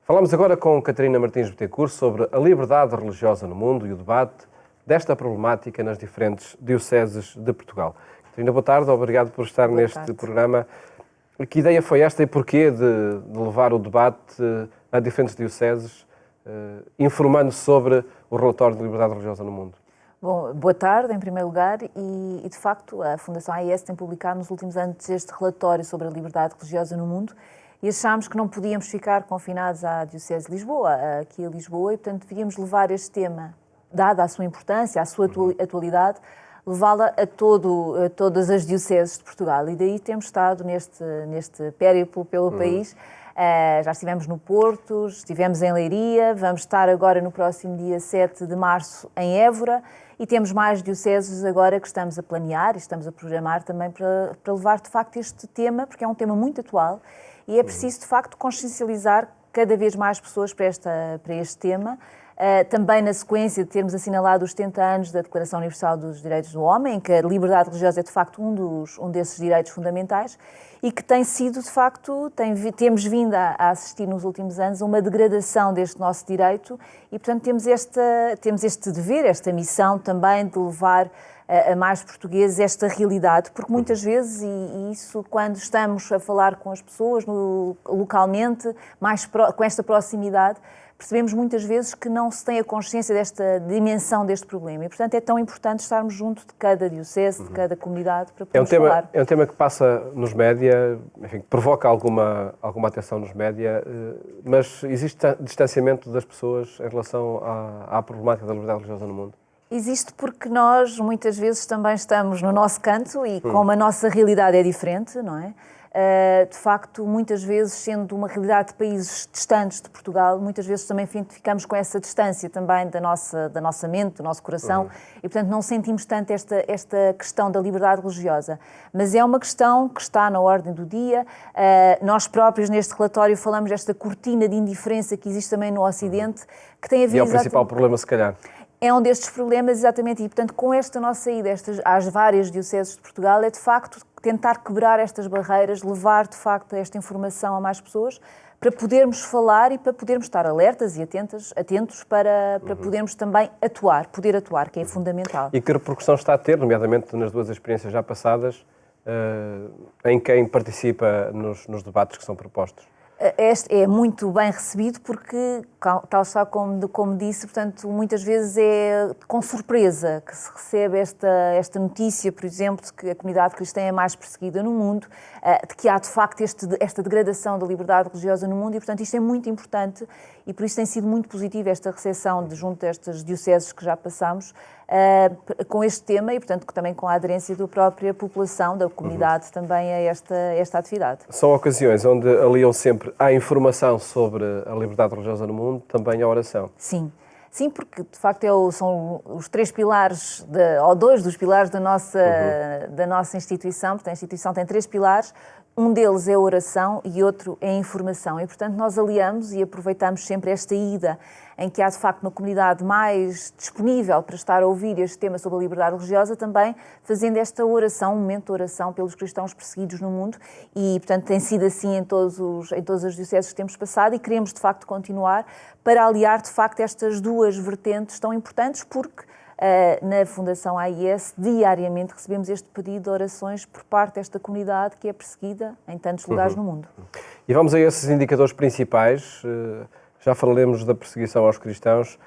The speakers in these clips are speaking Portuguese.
Falamos agora com Catarina Martins Bittencourt sobre a liberdade religiosa no mundo e o debate desta problemática nas diferentes dioceses de Portugal. Catarina, boa tarde, obrigado por estar neste programa. Que ideia foi esta e porquê de levar o debate a diferentes dioceses, informando sobre o relatório de liberdade religiosa no mundo? Bom, boa tarde, em primeiro lugar, e de facto a Fundação AIS tem publicado nos últimos anos este relatório sobre a liberdade religiosa no mundo e achámos que não podíamos ficar confinados à Diocese de Lisboa, aqui a Lisboa, e portanto devíamos levar este tema, dada a sua importância, a sua atualidade, levá-la a todas as dioceses de Portugal. E daí temos estado neste périplo pelo país. Já estivemos no Porto, estivemos em Leiria, vamos estar agora no próximo dia 7 de março em Évora e temos mais dioceses agora que estamos a planear e estamos a programar também para levar de facto este tema, porque é um tema muito atual e é preciso de facto consciencializar cada vez mais pessoas para este tema. Também na sequência de termos assinalado os 70 anos da Declaração Universal dos Direitos do Homem, em que a liberdade religiosa é de facto um desses direitos fundamentais e que tem sido de facto, temos vindo a assistir nos últimos anos a uma degradação deste nosso direito e portanto temos este dever, esta missão também de levar a mais portugueses esta realidade, porque muitas vezes, e isso quando estamos a falar com as pessoas localmente, com esta proximidade, percebemos muitas vezes que não se tem a consciência desta dimensão deste problema e, portanto, é tão importante estarmos junto de cada diocese, de cada comunidade, para podermos falar. É um tema que passa nos média, enfim, que provoca alguma atenção nos média, mas existe distanciamento das pessoas em relação à problemática da liberdade religiosa no mundo? Existe porque nós, muitas vezes, também estamos no nosso canto e como a nossa realidade é diferente, não é? De facto, muitas vezes, sendo uma realidade de países distantes de Portugal, muitas vezes também ficamos com essa distância também da nossa mente, do nosso coração e, portanto, não sentimos tanto esta questão da liberdade religiosa. Mas é uma questão que está na ordem do dia. Nós próprios, neste relatório, falamos desta cortina de indiferença que existe também no Ocidente, que tem a ver... E é o principal problema, se calhar. É um destes problemas, exatamente, e, portanto, com esta nossa ida às várias dioceses de Portugal, é, de facto, tentar quebrar estas barreiras, levar, de facto, esta informação a mais pessoas, para podermos falar e para podermos estar alertas e atentos para podermos também poder atuar, que é fundamental. E que repercussão está a ter, nomeadamente nas duas experiências já passadas, em quem participa nos debates que são propostos? Este é muito bem recebido porque, tal está como disse, portanto, muitas vezes é com surpresa que se recebe esta notícia, por exemplo, de que a comunidade cristã é mais perseguida no mundo, de que há, de facto, esta degradação da liberdade religiosa no mundo e, portanto, isto é muito importante e por isso tem sido muito positiva esta recepção junto destas dioceses que já passamos com este tema e, portanto, também com a aderência da própria população, da comunidade também a esta atividade. São ocasiões onde aliam sempre a informação sobre a liberdade religiosa no mundo, também a oração. Sim. Sim, porque de facto são os três pilares, ou dois dos pilares da nossa instituição. Portanto, a instituição tem três pilares, um deles é a oração e outro é a informação. E, portanto, nós aliamos e aproveitamos sempre esta ida em que há, de facto, uma comunidade mais disponível para estar a ouvir este tema sobre a liberdade religiosa, também fazendo esta oração, um momento de oração pelos cristãos perseguidos no mundo e, portanto, tem sido assim em todas as dioceses que temos passado e queremos, de facto, continuar para aliar, de facto, estas duas vertentes tão importantes porque na Fundação AIS, diariamente recebemos este pedido de orações por parte desta comunidade que é perseguida em tantos lugares no mundo. E vamos a esses indicadores principais. Já falaremos da perseguição aos cristãos.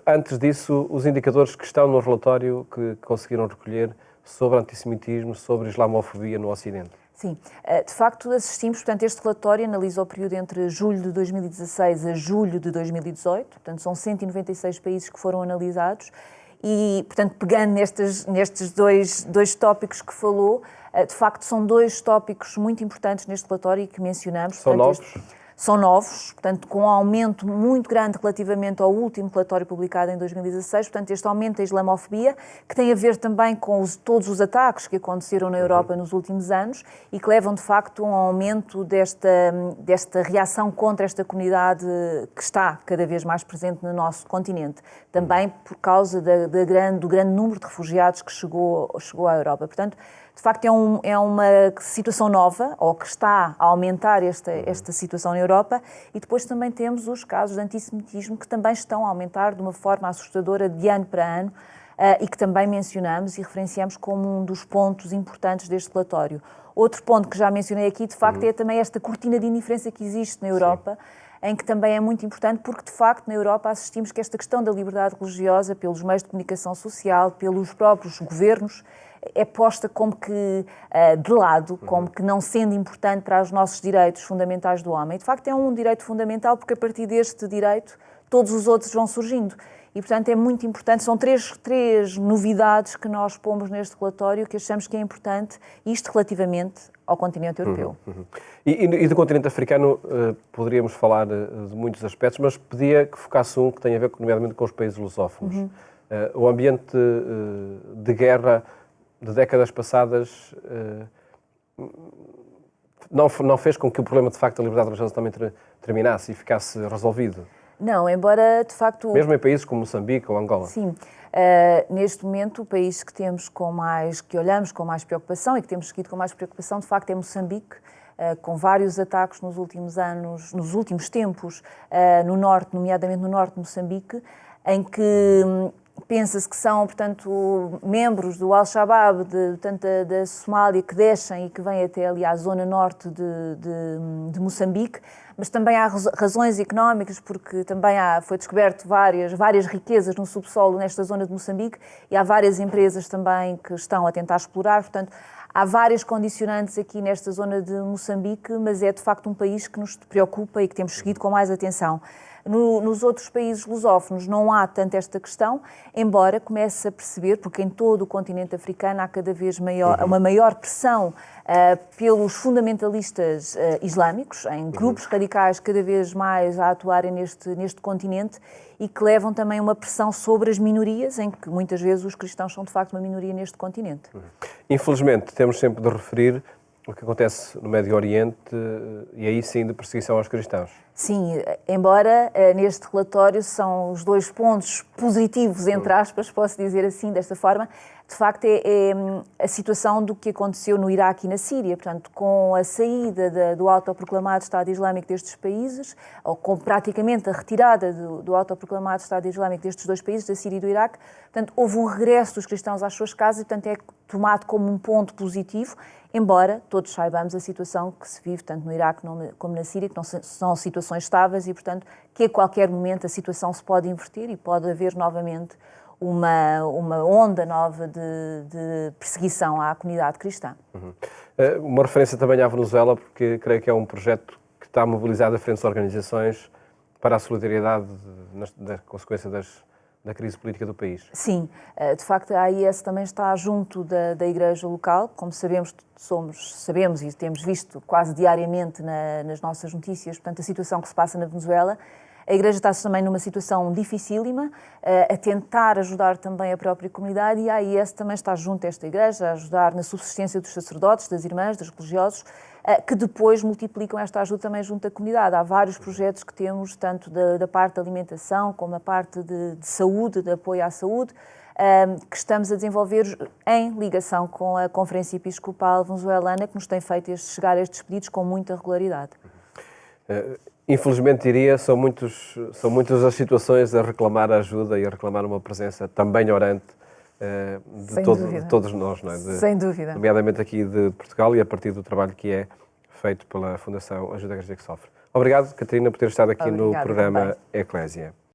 Antes disso, os indicadores que estão no relatório que conseguiram recolher sobre antissemitismo, sobre islamofobia no Ocidente. Sim, de facto assistimos, portanto, este relatório analisa o período entre julho de 2016 a julho de 2018, portanto são 196 países que foram analisados e, portanto, pegando nestes dois tópicos que falou, de facto são dois tópicos muito importantes neste relatório que mencionamos. São novos? São novos, portanto, com um aumento muito grande relativamente ao último relatório publicado em 2016, portanto, este aumento da islamofobia, que tem a ver também com todos os ataques que aconteceram na Europa nos últimos anos e que levam, de facto, a um aumento desta reação contra esta comunidade que está cada vez mais presente no nosso continente, também por causa do grande número de refugiados que chegou à Europa. Portanto, De facto, é uma situação nova, ou que está a aumentar esta situação na Europa, e depois também temos os casos de antissemitismo que também estão a aumentar de uma forma assustadora de ano para ano, e que também mencionamos e referenciamos como um dos pontos importantes deste relatório. Outro ponto que já mencionei aqui, de facto, é também esta cortina de indiferença que existe na Europa, em que também é muito importante, porque, de facto, na Europa assistimos que esta questão da liberdade religiosa, pelos meios de comunicação social, pelos próprios governos, é posta como que de lado, como que não sendo importante para os nossos direitos fundamentais do homem. De facto, é um direito fundamental, porque a partir deste direito todos os outros vão surgindo. E, portanto, é muito importante. São três novidades que nós pomos neste relatório que achamos que é importante, isto relativamente ao continente europeu. E do continente africano poderíamos falar de muitos aspectos, mas pedia que focasse um que tem a ver, nomeadamente, com os países lusófonos. O ambiente de guerra de décadas passadas não fez com que o problema, de facto, da liberdade religiosa também terminasse e ficasse resolvido. Não, embora, de facto... Mesmo em países como Moçambique ou Angola. Sim. Neste momento, o país que que olhamos com mais preocupação e que temos seguido com mais preocupação, de facto, é Moçambique, com vários ataques nos últimos tempos, no norte, nomeadamente no norte de Moçambique, em que pensa-se que são, portanto, membros do Al-Shabaab, da Somália, que descem e que vêm até ali à zona norte de Moçambique, mas também há razões económicas, porque também foi descoberto várias riquezas no subsolo nesta zona de Moçambique, e há várias empresas também que estão a tentar explorar, portanto, há várias condicionantes aqui nesta zona de Moçambique, mas é de facto um país que nos preocupa e que temos seguido com mais atenção. Nos outros países lusófonos não há tanto esta questão, embora comece a perceber, porque em todo o continente africano há cada vez uma maior pressão pelos fundamentalistas islâmicos, em grupos radicais cada vez mais a atuarem neste continente, e que levam também uma pressão sobre as minorias, em que muitas vezes os cristãos são de facto uma minoria neste continente. Infelizmente, temos sempre de referir o que acontece no Médio Oriente, e aí sim de perseguição aos cristãos. Sim, embora neste relatório são os dois pontos positivos, entre aspas, posso dizer assim, desta forma, de facto é a situação do que aconteceu no Iraque e na Síria, portanto, com a saída do autoproclamado Estado Islâmico destes países, ou com praticamente a retirada do autoproclamado Estado Islâmico destes dois países, da Síria e do Iraque, portanto, houve um regresso dos cristãos às suas casas e, portanto, é tomado como um ponto positivo, embora todos saibamos a situação que se vive tanto no Iraque como na Síria, que não são situações estáveis e, portanto, que a qualquer momento a situação se pode inverter e pode haver novamente uma onda nova de perseguição à comunidade cristã. Uma referência também à Venezuela, porque creio que é um projeto que está a mobilizar diferentes organizações para a solidariedade na consequência da crise política do país. Sim, de facto a AIS também está junto da Igreja local, como sabemos e temos visto quase diariamente nas nossas notícias, portanto, a situação que se passa na Venezuela. A Igreja está também numa situação dificílima, a tentar ajudar também a própria comunidade, e a AIS também está junto a esta Igreja, a ajudar na subsistência dos sacerdotes, das irmãs, dos religiosos, que depois multiplicam esta ajuda também junto à comunidade. Há vários projetos que temos, tanto da parte da alimentação como a parte de saúde, de apoio à saúde, que estamos a desenvolver em ligação com a Conferência Episcopal Venezuelana, que nos tem feito chegar estes pedidos com muita regularidade. Infelizmente, diria, são muitas as situações a reclamar ajuda e a reclamar uma presença também orante de todos nós, não é? Sem dúvida. Nomeadamente aqui de Portugal e a partir do trabalho que é feito pela Fundação Ajuda à Igreja que Sofre. Obrigado, Catarina, por ter estado aqui no programa Eclésia.